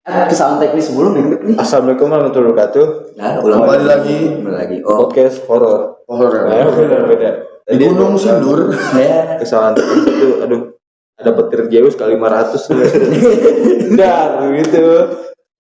Kesalahan teknis mulu nih. Assalamualaikum warahmatullahi wabarakatuh. Nah, ulang Kembali lagi. Oh, Podcast horor. horor. Nah, beda. Di Gunung Sindur. ya. Kesalahan teknis itu, aduh, ada petir Zeus kali 500. Dar gitu.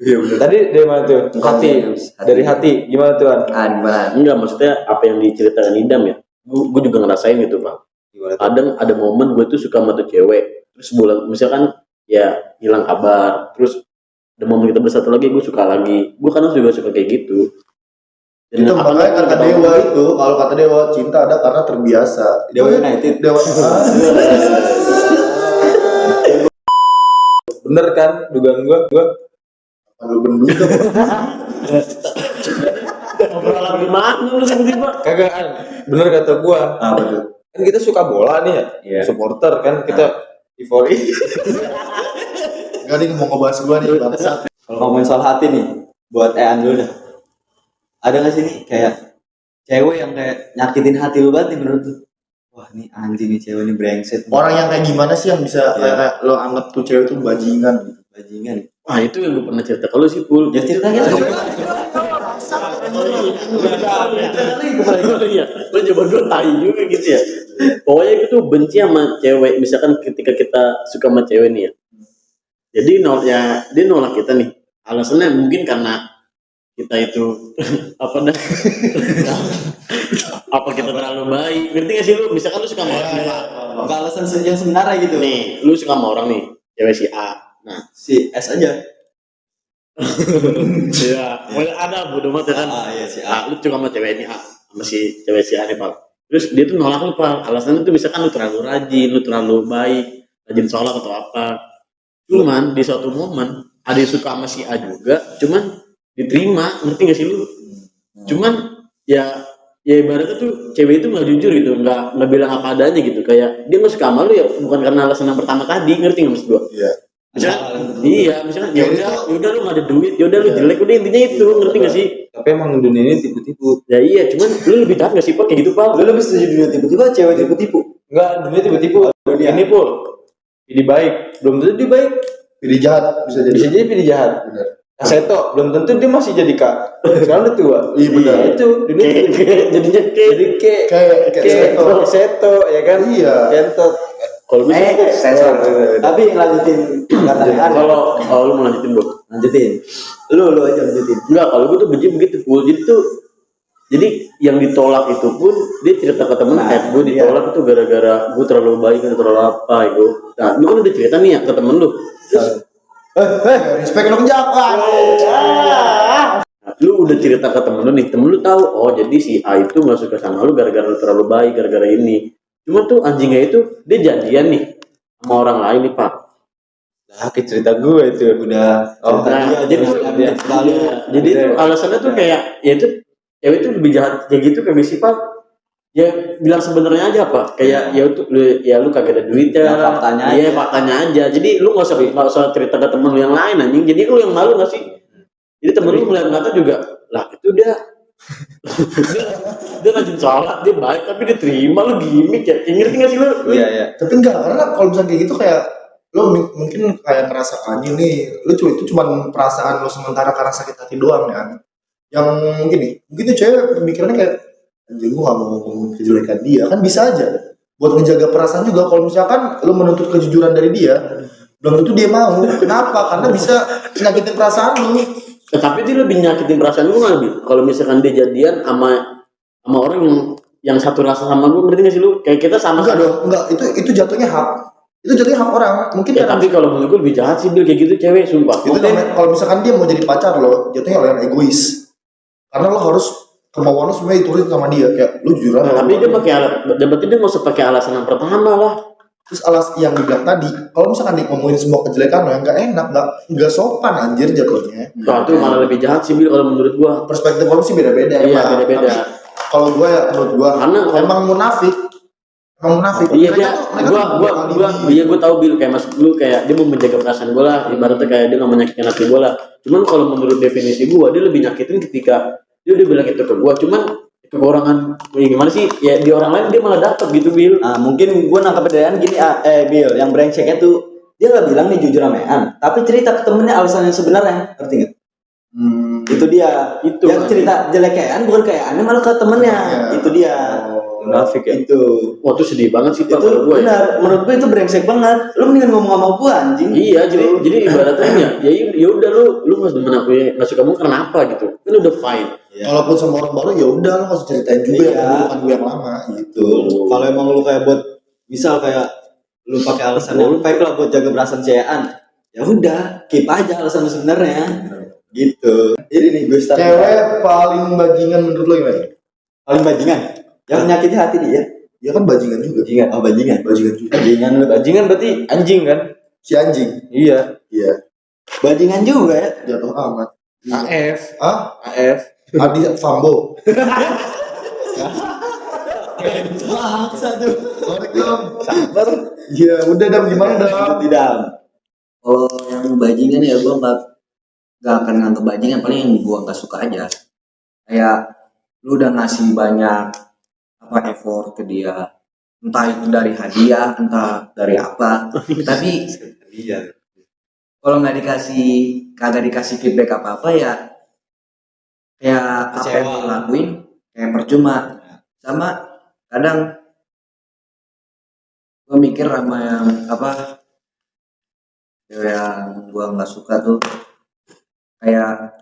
Iya benar. Tadi dari mana tuh? Hati. Dari hati. Gimana tuh, An? Gimana? Enggak, maksudnya apa yang diceritakan Idam ya. Gue juga ngerasain gitu, Pak. Gimana tuh? Kadang ada momen gue tuh suka sama tuh cewek. Terus bulan misalkan ya hilang kabar. Terus ada momen kita bersatu lagi, gue suka lagi. Gue kadang juga suka kayak gitu. Dan Itu makanya kata Dewa itu, kalau kata Dewa cinta ada karena terbiasa. Dewa United. Dewa. Bener kan dugaan gua? Lu bendut apa? obrolan gimana lu tiba-tiba? Kagak, An. Bener kata gua. Apa tuh? Kan kita suka bola nih ya. Iya. Supporter kan kita euforia. Gak nih mau ngebahas gua nih bangsat. Kalau ngomongin soal hati nih, buat Ean dulu dah. Ada nggak sih nih kayak cewek yang kayak nyakitin hati lu banget nih menurut lu? Wah, nih anjing nih cewek ini brengsek. Orang yang kayak gimana sih yang bisa kayak lo anggap tuh cewek tuh bajingan gitu. Bajingan. Wah, itu yang gue pernah cerita kalau sih Pul. Ya ceritanya tuh. Iya, lo coba gue tai juga gitu ya. Pokoknya itu benci sama cewek. Misalkan ketika kita suka sama cewek nih ya. Jadi dia nolak kita nih. Alasannya mungkin karena kita itu apa dah? Apa kita terlalu baik? Ngerti gak sih lu? Misalkan lu suka sama orang nih, Pak. Enggak alasan yang sebenarnya gitu. Nih, lu suka sama orang nih, cewek si A. Nah, Si S aja. iya, ada bodo amat ya kan. Iya si A. Lu suka sama cewek ini A, sama si cewek si A nih, Pak. Terus dia tuh nolak lu, Pak. Alasannya tuh misalkan lu terlalu rajin, lu terlalu baik, rajin sholat atau apa. Cuman di suatu momen ada yang suka sama si A juga, cuman diterima, ngerti gak sih lu? Cuman ya ibaratnya tuh cewek itu nggak jujur gitu, nggak bilang apa adanya gitu, kayak dia nggak suka sama lu ya bukan karena alasan yang pertama tadi, ngerti nggak maksud gua? Iya. Misalkan ya udah lu nggak ada duit, ya udah lu jelek, udah intinya itu, ngerti gak sih? Tapi emang dunia ini tipu-tipu. Ya iya, cuman lu lebih tahan gak sih Pak kayak gitu Pak? Lu lebih setuju dunia tiba-tiba cewek tipu-tipu. Enggak, dunia tipu-tipu. Ini Pul. Pilih baik, belum tentu dia baik. Pilih jahat bisa jadi. Bisa jadi pilih jahat. Benar. Kaseto, belum tentu dia masih jadi Kak. Sekarang udah tua. Iya, benar. Itu dunia Jadinya jadi Kayak seto, ya kan? Iya. Kentot. kalau gue sih Sensor. Tapi lanjutin kata kalau lu mau lanjutin Bro. lanjutin. Lu aja lanjutin. Enggak, kalau gue tuh benci begitu Pul. Jadi yang ditolak itu pun dia cerita ke temen gue ditolak itu gara-gara gue terlalu baik atau terlalu apa itu. Nah, lu kan udah cerita nih ya ke temen lu. Terus respect lo kejakan. lu udah cerita ke temen lu nih, temen lu tahu oh jadi si A itu nggak suka sama lu gara-gara lu terlalu baik, gara-gara ini. Cuma tuh anjingnya itu dia janjian nih sama orang lain nih Pak. Nah, cerita gue itu. Udah. Nah, jadi tuh jadi itu alasannya tuh kayak ya itu cewek itu lebih jahat kayak gitu kayak si Pak. Ya bilang sebenarnya aja Pak, kayak ya itu lu kagak ada duit ya. Faktanya Iya, faktanya aja. Jadi lu nggak usah cerita ke temen lu yang lain anjing. Jadi lu yang malu nggak sih? Jadi temen lu ngeliat kata juga, lah itu dia dia rajin sholat, dia baik tapi diterima lu gimmick ya. Ngerti nggak sih lu? Iya. Tapi enggak, karena kalau misalnya kayak gitu kayak lo mungkin kayak ngerasa anjing nih, lu itu cuma perasaan lo sementara karena sakit hati doang kan. Yang mungkin tuh cewek pemikirannya kayak anjing gua gak mau ngomong kejelekan dia, kan bisa aja buat ngejaga perasaan juga. Kalau misalkan lo menuntut kejujuran dari dia, belum tentu dia mau. Kenapa? Karena bisa nyakitin perasaan lo. Tapi dia lebih nyakitin perasaan gue nggak lebih. Kalau misalkan dia jadian sama orang yang satu rasa sama gue, ngerti nggak sih lu? Kayak kita sama. Enggak dong, enggak, itu jatuhnya hak. Itu jatuhnya hak orang. Mungkin Ya, tapi kalau menurut gue lebih jahat sih Bil kayak gitu cewek, sumpah. itu namanya, kalau misalkan dia mau jadi pacar lo, jatuhnya lo yang egois. Karena lo harus kemauan lo sebenarnya diturutin sama dia, kayak lo jujuran. Nah, tapi dia pakai berarti dia nggak usah pakai alasan yang pertama lah. Terus yang dibilang tadi, kalau misalkan dia ngomongin semua kejelekan lo yang nggak enak, nggak sopan anjir jatuhnya. Nah, itu malah lebih jahat sih Bil kalau menurut gue. Perspektif orang sih beda-beda. Iya, emang. beda-beda. Tapi kalau gue ya, menurut gue, Karena emang munafik. Iya dia, gue tahu Bil kayak maksud lu kayak dia mau menjaga perasaan gue lah, ibaratnya kayak dia nggak mau nyakitin hati gue lah. Cuman kalau menurut definisi gue, dia lebih nyakitin ketika dia udah bilang itu ke gue, cuman kekurangan gimana sih ya di orang lain dia malah dapet gitu Bil. Nah, mungkin gue nangkep bedaan gini Bil, yang brengseknya tuh dia nggak bilang nih jujur ramean, tapi cerita ke temennya alasan yang sebenarnya, ngerti nggak? Itu dia. Itu Yang cerita jelek kayak bukan kayak aneh malah ke temennya. Iya. Itu dia. Munafik ya. Itu. Wah itu sedih banget sih Pak Itu kalau gue. benar. Menurut gue itu brengsek banget. Lu mendingan ngomong sama gue anjing. Iya, jadi ibaratnya ya udah lu nggak demen aku ya, nggak suka kamu kenapa gitu? Kan udah fine. Iya. Kalaupun sama orang baru ya udah lo harus ceritain juga Iya. yang bukan gue yang lama gitu. Kalau emang lu kayak buat misal kayak lu pakai alasan yang fake lah buat jaga perasaan cean, ya udah keep aja alasan lu sebenarnya. Gitu. Jadi nih gue start Cewek paling bajingan menurut lo gimana? paling bajingan. Yang menyakiti hati dia. Ya kan bajingan juga. Bajingan. Oh bajingan. Bajingan juga. Bajingan lu. Bajingan berarti anjing kan? Si anjing. Iya. Iya. Bajingan juga ya. Jatuh amat. AF. Ah? AF. Adi Fambo. Maksa tuh. Korek dong. Sabar. Iya, udah dam gimana dam? Tidak. Kalau yang bajingan ya gue nggak akan nganggep bajingan, paling yang gue nggak suka aja. Kayak lu udah ngasih banyak effort ke dia, entah itu dari hadiah, entah dari apa. Tapi Iya. kalau kagak dikasih feedback apa ya, kayak apa yang Kecewa. lu lakuin kayak percuma. Sama kadang gue mikir sama yang gue nggak suka tuh, kayak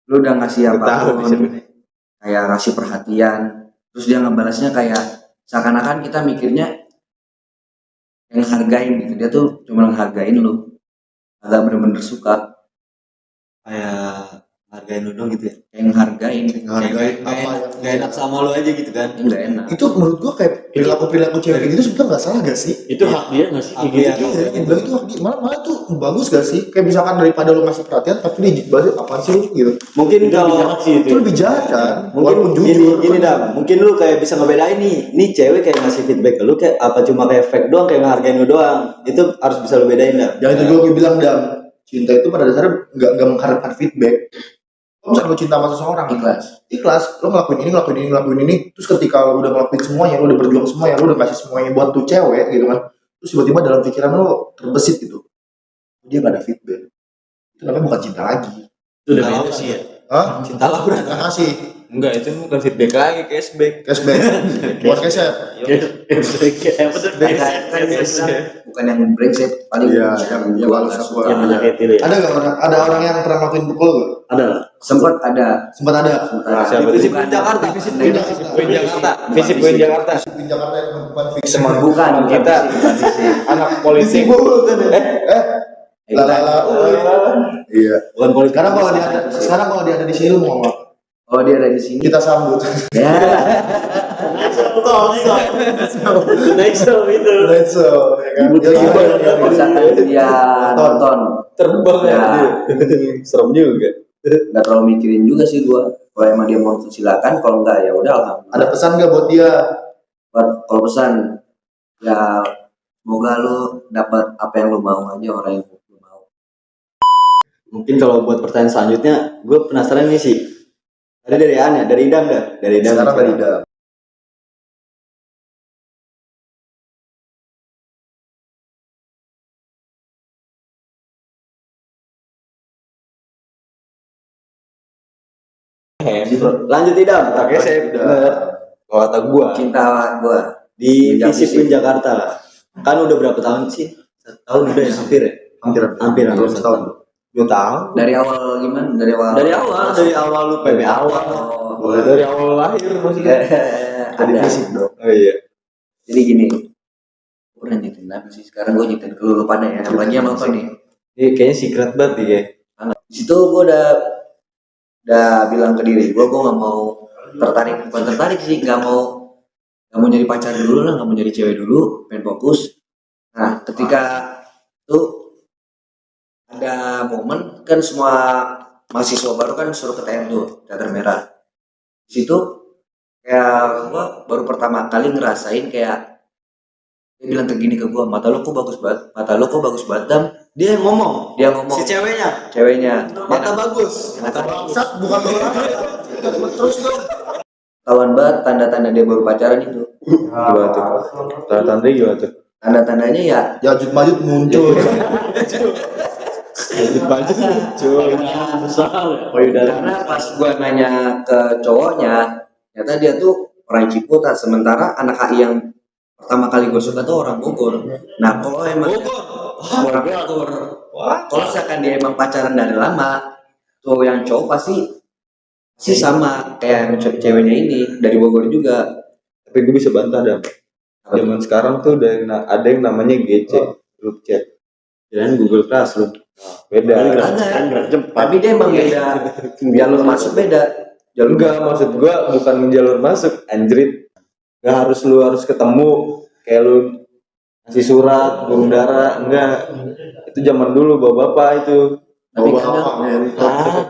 lu udah ngasih apapun, kayak ngasih perhatian, terus dia ngebalasnya kayak seakan-akan kita mikirnya yang hargain gitu, dia tuh cuma ngehargain lu, agak bener-bener suka, Kayak hargain lu dong gitu ya. kayak ngehargain, Hargai apa yang Gak enak sama lu aja gitu kan. nggak enak. Itu menurut gua kayak perilaku cewek kayak gitu sebenarnya nggak salah gak sih? Itu hak dia nggak sih? Hak Kayak dia. gitu. Iya, bilang itu malah itu bagus gak sih? Kayak misalkan daripada lu ngasih perhatian tapi dibalas apaan sih lu gitu. Mungkin Itu kalau jahat sih itu. Itu lebih jahat kan? Walaupun mungkin jujur. gini dah, mungkin lu kayak bisa ngebedain nih cewek kayak ngasih feedback ke lu kayak apa cuma kayak fake doang kayak ngehargain lu doang. Itu harus bisa lu bedain dah. Jangan juga gue bilang dam, cinta itu pada dasarnya nggak mengharapkan feedback. Kalau misalnya lo cinta sama seseorang, ikhlas, lo ngelakuin ini, terus ketika lo udah ngelakuin semuanya, lo udah berjuang semuanya, lo udah kasih semuanya buat tuh cewek gitu kan, terus tiba-tiba dalam pikiran lo terbesit gitu, dia gak ada feedback, itu namanya bukan cinta lagi. Itu udah beda sih ya. Hah? Cinta lah bro. Gak ngasih Enggak, itu bukan feedback lagi, cashback. cashback, buat cashback. Apa tuh? Bukan yang brengsek, paling Iya, yang gua balas nggak aku. suka. Yang menyakiti lu ya. Ada orang yang pernah ngelakuin pukul gak? Ada. Sempat ada. Sempat ada. Siapa Divisi tuh? Point Jakarta. Divisi Bukan. Point Jakarta. Poin Jakarta. Visi poin Jakarta. Di Jakarta yang bukan fix. Bukan Kita anak politik. Bukan ya? Kita- Iya. Bukan politik. Sekarang kalau dia ada di sini lu mau ngomong. Oh dia ada di sini. Kita sambut. Ya. Next show itu. That's so. Misalkan dia nonton, Terbang Ya. ya. Serem juga. nggak terlalu mikirin juga sih gua. Kalau emang dia mau nonton silakan, kalau enggak ya udah alhamdulillah. Ada pesan gak buat dia? Kalau pesan ya semoga lu dapat apa yang lu mau aja, orang yang lu mau. Mungkin kalau buat pertanyaan selanjutnya, gue penasaran nih sih. Ada dari An ya, dari Idam dah, dari Idam. Sekarang dari Ida. Lanjut Idam, pakai saya bener. Kalau kata gue Cinta gua. di Idam Visip sih. Point Jakarta, kan udah berapa tahun sih? 1 tahun udah ya, hampir ya. Hampir Belum setahun. 2 tahun. Dari awal gimana? Dari awal lu PB awal. Oh, Dari awal lahir maksudnya. Dari ada. fisik dong. Oh iya. Jadi gini, gue pernah nyetin apa sih? Sekarang gue nyetin ke lu pada ya. Apalagi yang nonton nih. Ini kayaknya secret banget nih ya. Di situ gue udah bilang ke diri gue nggak mau tertarik, bukan tertarik sih, nggak mau nyari pacar dulu lah, nggak mau nyari cewek dulu, pengen fokus. Nah, ketika tuh ada momen kan semua mahasiswa baru kan suruh ke TM tuh, Teater Merah. Di situ kayak gue baru pertama kali ngerasain kayak dia bilang kayak gini ke gue, mata lo kok bagus banget Dam. Dia yang ngomong. Dia ngomong Si ceweknya. ceweknya Mata bagus. mata bagus. Bangsat, bukan orang. Terus dong. Kawan banget tanda-tanda dia baru pacaran itu. Gimana tuh? Tanda-tanda gimana tuh? tanda-tandanya ya Jajut majut muncul. Budget muncul. besar ya payudara. karena pas gua nanya ke cowoknya ternyata dia tuh orang Ciputat, sementara anak HI yang pertama kali gue suka tuh orang Bogor. Nah kalau emang orang Bogor, kalau misalkan dia emang pacaran dari lama, tuh yang cowok pasti sama kayak yang ceweknya ini dari Bogor juga. Tapi gue bisa bantah dah. Zaman sekarang tuh ada yang namanya GC, grup chat. Dan Google Classroom. Beda. Kan gerak cepat. Tapi dia emang beda, jalur masuk beda. Jalur Enggak, maksud gua bukan jalur masuk, anjrit. Enggak harus ketemu kayak lu ngasih surat, burung dara, enggak. Itu zaman dulu bapak-bapak itu. tapi kadang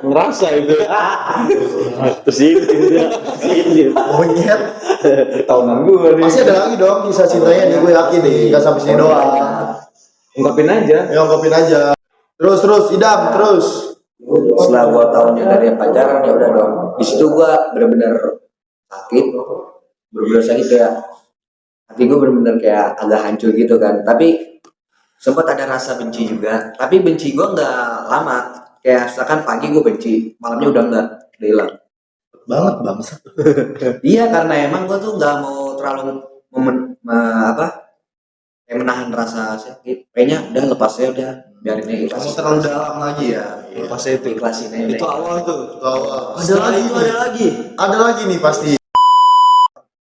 Ngerasa itu. Terus ini Monyet. Tahunan gua nih. Pasti ada lagi dong kisah cintanya nih, gue yakin nih. Gak sampai sini doang. Ungkapin aja. Ya ungkapin aja. Terus Idam terus. setelah gua tahunya dari pacaran ya udah dong. Di situ gua benar-benar sakit, benar-benar sakit kayak hati gua benar-benar kayak agak hancur gitu kan. Tapi sempat ada rasa benci juga. Tapi benci gua nggak lama. Kayak misalkan pagi gua benci, malamnya udah udah hilang. Banget bangsa. Iya karena emang gua tuh nggak mau terlalu kayak menahan rasa sakit. Kayaknya udah lepas ya udah biarin aja Kamu ikhlas. terlalu dalam lagi ya. Pasnya itu. Ikhlasin aja. Itu awal tuh. Awal. Ada lagi. Ada lagi nih pasti.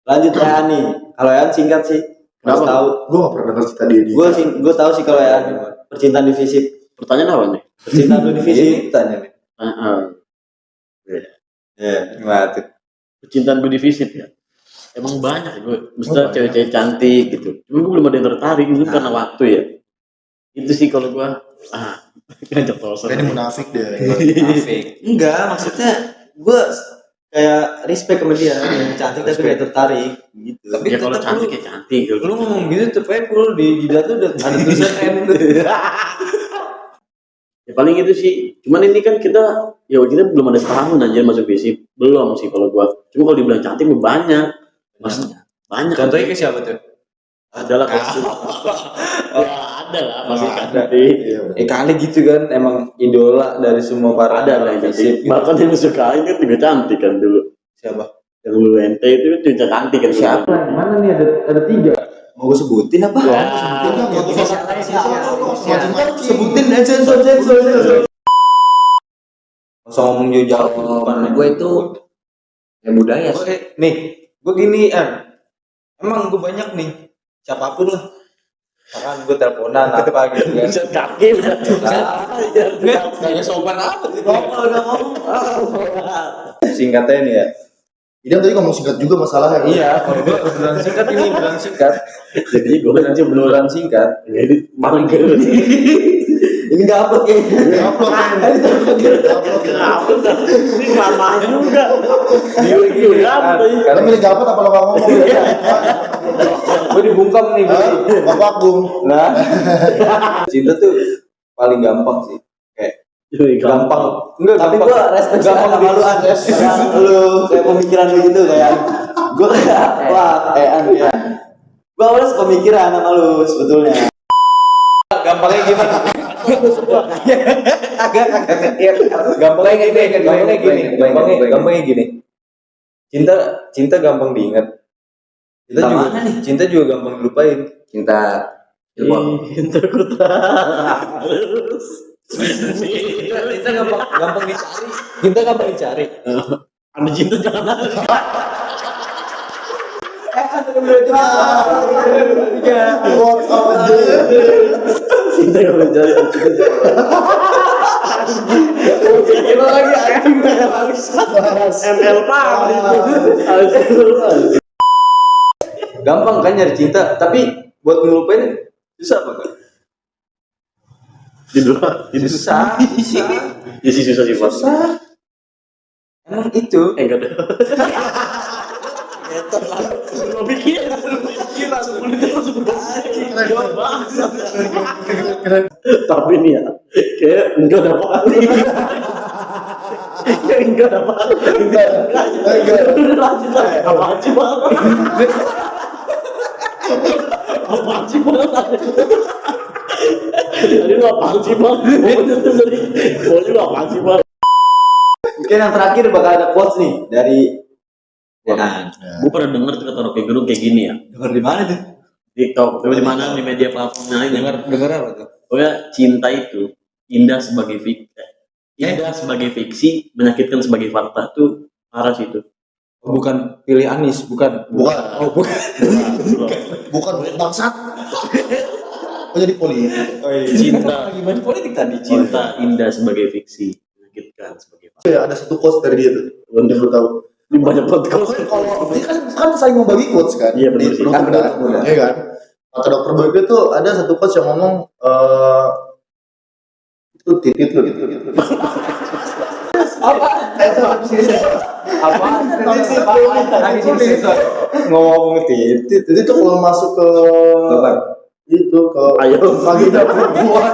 Lanjut ya nih. Kalau Yan singkat sih. Harus Kenapa? tahu. Gue gak pernah dengar cerita dia di. Gue tahu sih kalau Yan percintaan divisif. pertanyaan apa nih? Percintaan lu divisif. Ini tanya nih. Ya, gimana tuh? Percintaan gue divisif ya. Emang banyak gue, mesti cewek-cewek cantik gitu. Cuma gue belum ada yang tertarik itu karena waktu ya. Itu sih kalau gue ngajak tolong. Ini munafik deh. Enggak, maksudnya gue kayak respect sama dia yang cantik tapi gak tertarik gitu. Tapi Ya kalau tetap cantik ya cantik. lu ngomong gitu cepet pul di jidat tuh udah ada tulisan N tuh. Ya paling itu sih. Cuman ini kan kita belum ada setahun anjir masuk fisip. Belum sih kalau gua. Cuma kalau dibilang cantik banyak. Mas, banyak. Contohnya ke siapa tuh? adalah kostum. Ya ada lah pasti cantik. Kali gitu kan emang idola dari semua para Ada lah yang cantik. Bahkan yang sukain kan juga cantik kan dulu. Siapa? Yang dulu ente itu kan juga cantik kan. Siapa? Mana nih ada 3. Mau gue sebutin apa? Ya. Sebutin aja sensor. Langsung ngomong jauh-jauh ke depan nih. Gue itu ya budaya sih. Nih, gue gini emang gue banyak nih, siapapun lah. Misalkan gue teleponan apa gitu kan. Bisa kaki bisa. Kayak sopan apa sih? Udah ngomong. Singkatnya nih ya. Idam tadi ngomong singkat juga masalahnya. Iya, kalau gue beneran singkat ini beneran singkat. Jadi gue Beneran singkat. jadi makin Ini gak upload kayaknya. Upload kan. ini lama juga. Karena milih dapat apa lo gak ngomong? Gue dibungkam nih gue. Bapak Gung. Nah, cinta tuh paling gampang sih. Kayak gampang. Enggak, Tapi gampang. gue respect gampang sama lu An. Yang lu kayak pemikiran lu gitu kayak gue kayak wah An ya. Gue awalnya sepemikiran sama lu sebetulnya. Gampangnya gimana? Gampangnya gini. Cinta gampang diingat. Cinta juga gampang dilupain. Cinta Cirebon. Cinta gampang dicari. Cinta gampang dicari. Anda cinta jangan ada. Cinta kalau mencari kita lagi ML Pak Gampang kan nyari cinta, tapi buat ngelupain susah banget. Susah. Ya sih susah sih Pak. Emang itu. Enggak ada. Gue pikir tapi nih ya kayak enggak dapat kayak enggak dapat udah lanjut lah apa sih Pak Apaan sih bang? Tadi lu apaan sih bang? Pokoknya lu apaan sih bang? Mungkin yang terakhir bakal ada quotes nih dari Dean. Gue pernah denger tuh kata Rocky Gerung kayak gini ya. Dengar di mana tuh? TikTok, tapi di mana di media platform lain. Dengar apa tuh? Pokoknya cinta itu indah sebagai fiksi. Indah sebagai fiksi, menyakitkan sebagai fakta tuh parah sih itu. Bukan pilih Anies, bukan. Bukan. Oh, bukan. Bukan bangsat. Oh jadi politik. Oh, iya. Cinta, Gimana politik tadi? cinta indah sebagai fiksi, menyakitkan sebagai fakta. Ya ada satu quotes dari dia tuh. Untuk lu tahu. Ini banyak podcast. Kalau ini kan saling membagi quotes kan. Iya, benar Di sih. Kan Benar, benar. Iya kan. Kata dokter Boyke itu ada satu quotes yang ngomong itu titit lu gitu. Apa? Ngomong titit. Jadi tuh kalau masuk ke itu ke Ayo. vagina perempuan,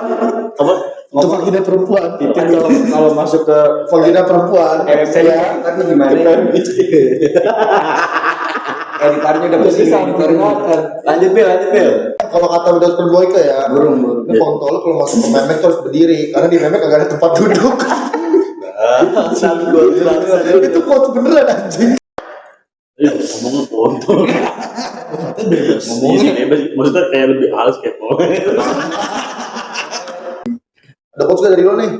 Apa? itu vagina perempuan, Titit kalau masuk ke vagina perempuan, saya tapi gimana ya? Editarnya udah bersih, editornya. Lanjut Bil. kalau kata dokter Boyke ya, Burung. ini kontol kalau masuk ke memek tuh harus berdiri karena di memek kagak ada tempat duduk. Itu quotes beneran anjing. Ngomongnya kontol. Ngomongnya bebas, maksudnya kayak lebih halus kayak Ada quotes gak dari lo nih?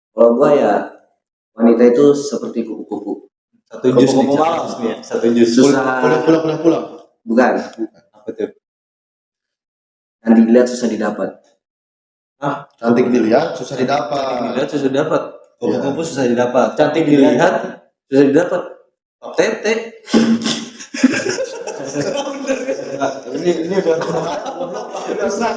Kalau gua ya wanita itu seperti kupu-kupu. Satu jus nih. Kupu-kupu malam nih ya. Satu jus. Susah, Pulang. bukan. Apa tuh? Yang dilihat susah didapat. Cantik dilihat, susah didapat. Dilihat susah dapat. Kupu-kupu susah didapat. Cantik dilihat susah didapat. Tete. Ini udah rusak.